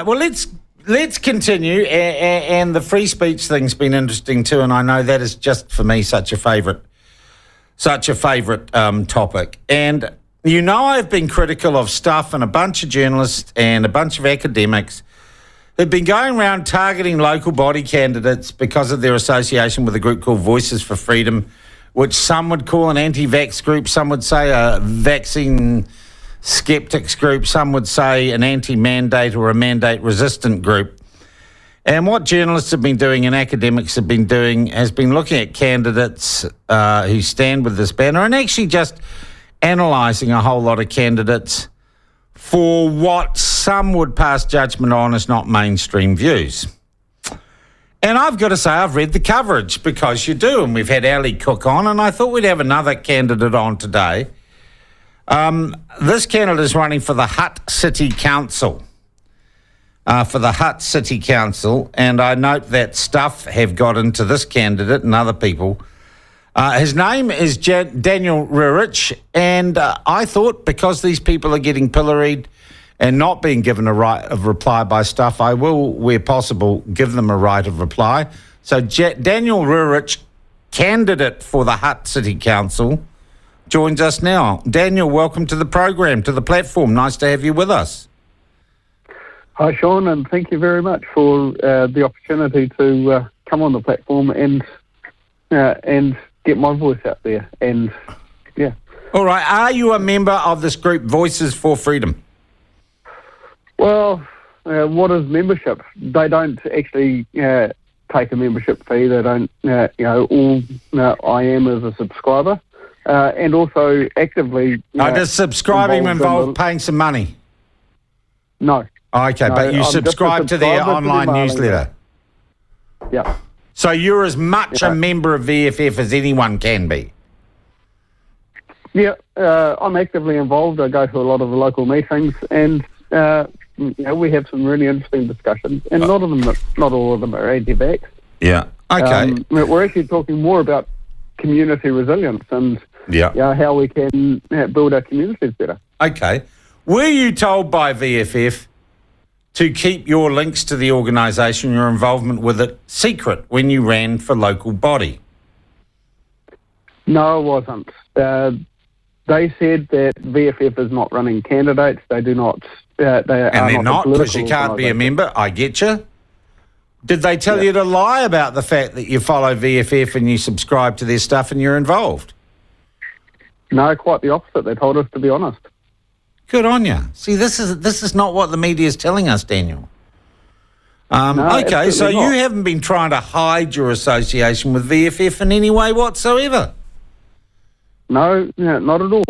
right, well, let's continue. And the free speech thing's been interesting too, and I know that is just for me such a favourite topic. And you know, I've been critical of stuff and a bunch of journalists and a bunch of academics who've been going around targeting local body candidates because of their association with a group called Voices for Freedom, which some would call an anti-vax group, some would say a vaccine skeptics group, some would say an anti-mandate or a mandate-resistant group. And what journalists have been doing and academics have been doing has been looking at candidates who stand with this banner and actually just analysing a whole lot of candidates for what some would pass judgment on as not mainstream views. And I've got to say, I've read the coverage, because you do, and we've had Ali Cook on, and I thought we'd have another candidate on today. This candidate is running for the Hutt City Council. And I note that Stuff have got into this candidate and other people. His name is Daniel Reurich, and I thought because these people are getting pilloried and not being given a right of reply by Stuff, I will, where possible, give them a right of reply. So Daniel Reurich, candidate for the Hutt City Council, joins us now. Daniel, welcome to the program, to the platform. Nice to have you with us. Hi, Sean, and thank you very much for the opportunity to come on the platform and get my voice out there. And yeah. All right. Are you a member of this group, Voices for Freedom? Well, what is membership? They don't actually take a membership fee. They don't. All I am is a subscriber, and also actively. Does subscribing involve paying some money? No. Okay, no, but you subscribe to their online newsletter. Yeah. So you're as much a member of VFF as anyone can be. Yeah, I'm actively involved. I go to a lot of the local meetings, and we have some really interesting discussions. And not all of them are anti-vax. Yeah. Okay. We're actually talking more about community resilience and how we can build our communities better. Okay. Were you told by VFF to keep your links to the organisation, your involvement with it, secret when you ran for local body? No, it wasn't. They said that VFF is not running candidates. They do not. They're not, because you can't be a member. I get you. Did they tell you to lie about the fact that you follow VFF and you subscribe to their stuff and you're involved? No, quite the opposite. They told us to be honest. Good on you. See, this is not what the media is telling us, Daniel. Okay, so you haven't been trying to hide your association with VFF in any way whatsoever? No, not at all.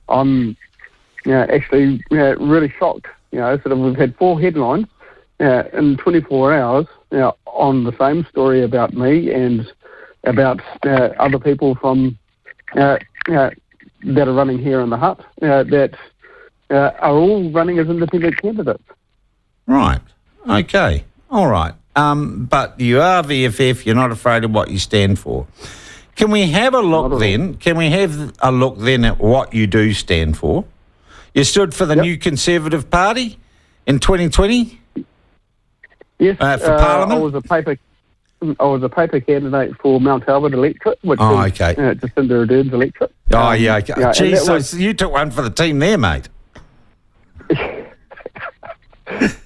I'm actually really shocked. We've had 4 headlines in 24 hours on the same story about me and about other people from that are running here in the Hutt that are all running as independent candidates. Right. Okay. All right. But you are VFF. You're not afraid of what you stand for. Can we have a look then? Can we have a look then at what you do stand for? You stood for the New Conservative Party in 2020? Yes. For Parliament? I was a paper candidate for Mount Albert electorate, which is Jacinda Ardern's electorate. Okay. Geez, so you took one for the team there, mate.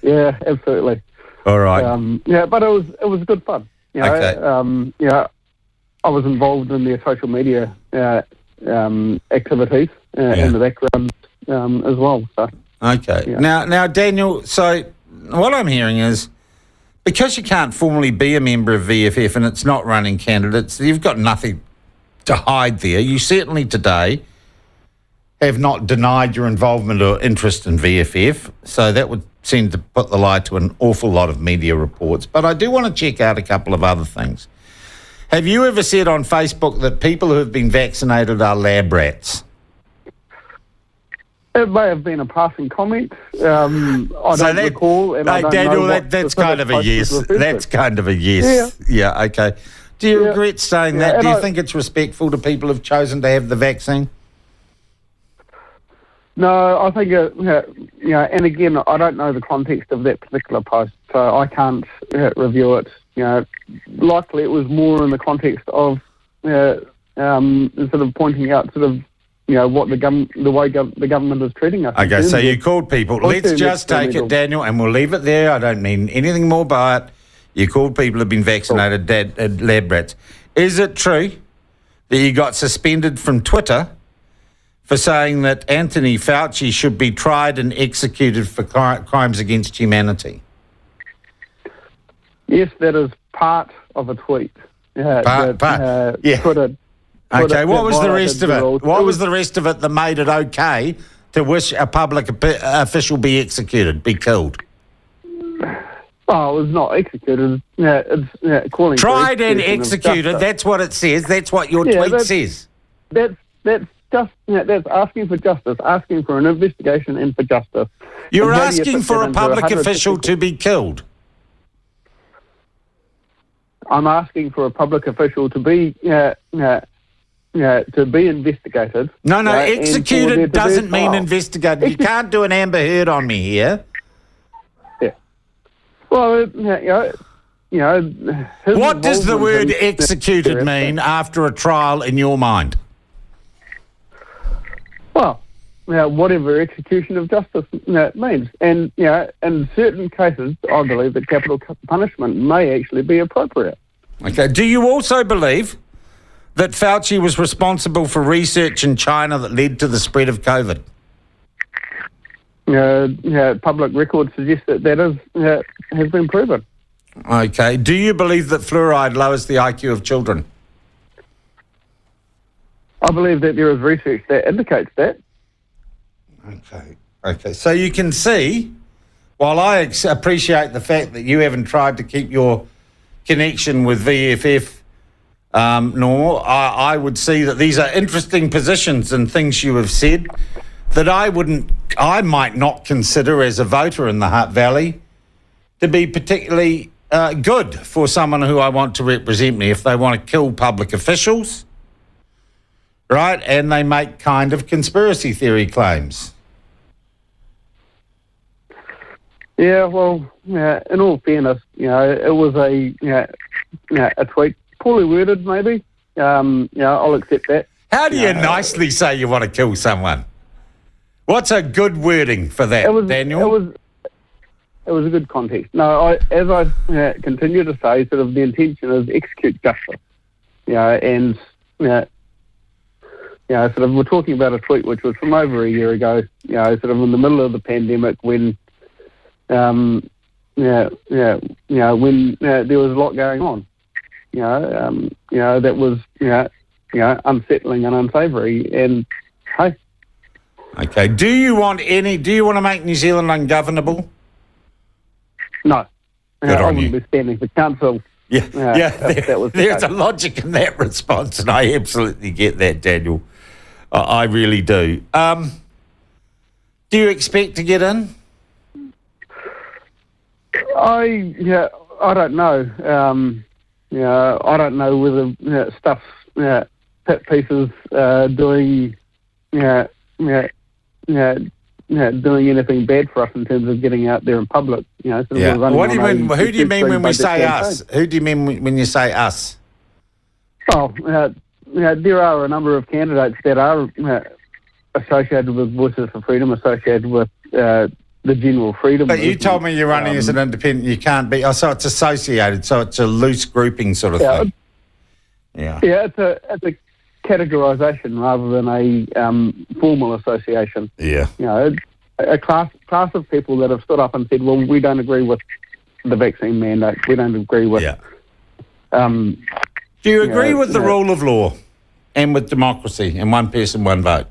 Yeah, absolutely. All right. But it was good fun. I was involved in their social media activities in the background as well. So. Okay. Yeah. Now, Daniel. So what I'm hearing is, because you can't formally be a member of VFF and it's not running candidates, you've got nothing to hide there. You certainly today have not denied your involvement or interest in VFF, so that would seem to put the lie to an awful lot of media reports. But I do want to check out a couple of other things. Have you ever said on Facebook that people who have been vaccinated are lab rats? It may have been a passing comment. I don't recall. And I don't Daniel, know that's kind of a yes. That's kind of a yes. Yeah, okay. Do you regret saying that? Do you think it's respectful to people who've chosen to have the vaccine? No, I think, and again, I don't know the context of that particular post, so I can't review it. Likely it was more in the context of sort of pointing out what the way the government is treating us. Okay, so you called people. Let's just take it, Daniel, and we'll leave it there. I don't mean anything more by it. You called people who've been vaccinated, lab rats. Is it true that you got suspended from Twitter for saying that Anthony Fauci should be tried and executed for crimes against humanity? Yes, that is part of a tweet. Yeah. Twitter, okay, what was the rest of it? What was the rest of it that made it okay to wish a public official be executed, be killed? Oh, it was not executed. It's calling tried and executed. That's what it says. That's what your tweet says. That's asking for justice, asking for an investigation and for justice. You're asking for a public official to be killed. I'm asking for a public official to be investigated. No, executed doesn't mean investigated. You can't do an Amber Heard on me here. Yeah. Well, what does the word executed mean after a trial in your mind? Well, whatever execution of justice means. And, in certain cases, I believe that capital punishment may actually be appropriate. Okay. Do you also believe that Fauci was responsible for research in China that led to the spread of COVID? Public records suggest that has been proven. Okay. Do you believe that fluoride lowers the IQ of children? I believe that there is research that indicates that. Okay. So you can see, while I appreciate the fact that you haven't tried to keep your connection with VFF normal, I would see that these are interesting positions and things you have said that I might not consider as a voter in the Hutt Valley to be particularly good for someone who I want to represent me. If they want to kill public officials, right, and they make kind of conspiracy theory claims. Yeah, well, in all fairness, it was a tweet, poorly worded maybe. I'll accept that. How do you nicely say you want to kill someone? What's a good wording for that, Daniel? It was a good context. No, as I continue to say, sort of the intention is execute justice. And sort of we're talking about a tweet which was from over a year ago. Sort of in the middle of the pandemic when when there was a lot going on. That was unsettling and unsavoury. And hey. Okay. Do you want to make New Zealand ungovernable? No. Good on I wouldn't be standing for council. There's a logic in that response, and I absolutely get that, Daniel. I really do. Do you expect to get in? I don't know. I don't know whether stuff's pit pieces doing doing anything bad for us in terms of getting out there in public. What do you mean? Who do you mean when we say us? Who do you mean when you say us? Oh, there are a number of candidates that are associated with Voices for Freedom, associated with the general freedom. But you told me you're running as an independent. You can't be. Oh, so it's associated. So it's a loose grouping sort of thing. Yeah, it's a categorisation rather than a formal association. Yeah. A class of people that have stood up and said, well, we don't agree with the vaccine mandate. We don't agree with... Yeah. Do you agree with the rule of law and with democracy and one person, one vote?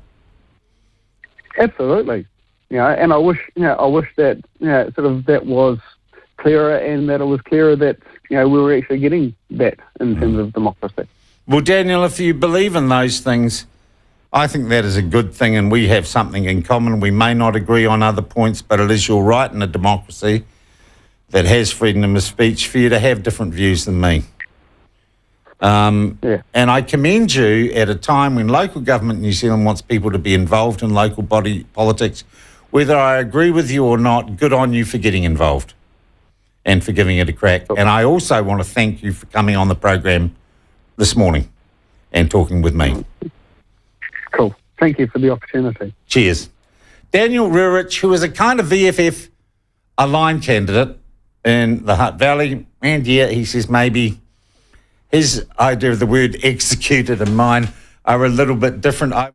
Absolutely. And I wish that sort of that was clearer and that it was clearer that we were actually getting that in terms of democracy. Well, Daniel, if you believe in those things, I think that is a good thing, and we have something in common. We may not agree on other points, but it is your right in a democracy that has freedom of speech for you to have different views than me. Yeah. And I commend you at a time when local government in New Zealand wants people to be involved in local body politics. Whether I agree with you or not, good on you for getting involved and for giving it a crack. Cool. And I also want to thank you for coming on the program this morning and talking with me. Cool. Thank you for the opportunity. Cheers. Daniel Reurich, who is a kind of VFF aligned candidate in the Hutt Valley, and yeah, he says maybe his idea of the word executed and mine are a little bit different.